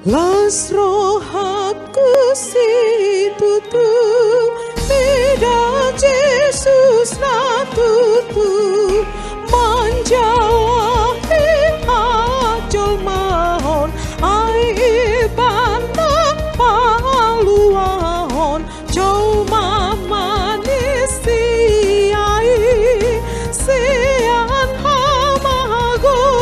Las rohaku situtu Mida Jesus na tutu Manjawa hajol mahon Ai ibanda paluahon Jau mamanisi ai Sian hamagoani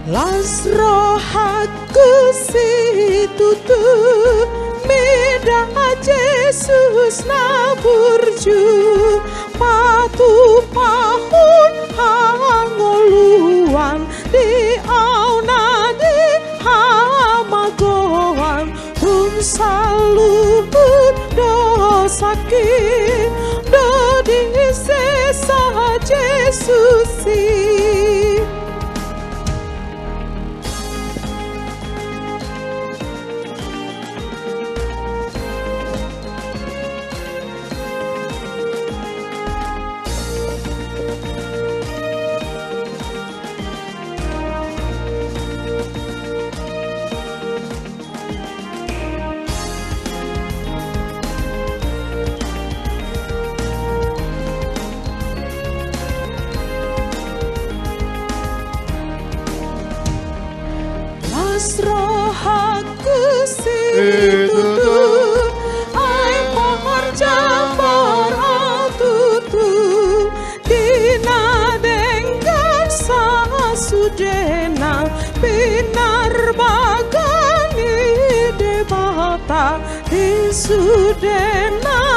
Las rohaku situtu Mida Jesus na burju Patu pahun hangoluan Di auna di hamagoan Hum saluhur dosaki Dodi sesa Jesusi Las rohaku situtu Ai porjambar atutu Dina denggan sasudena Pinar bagani debata Di sudena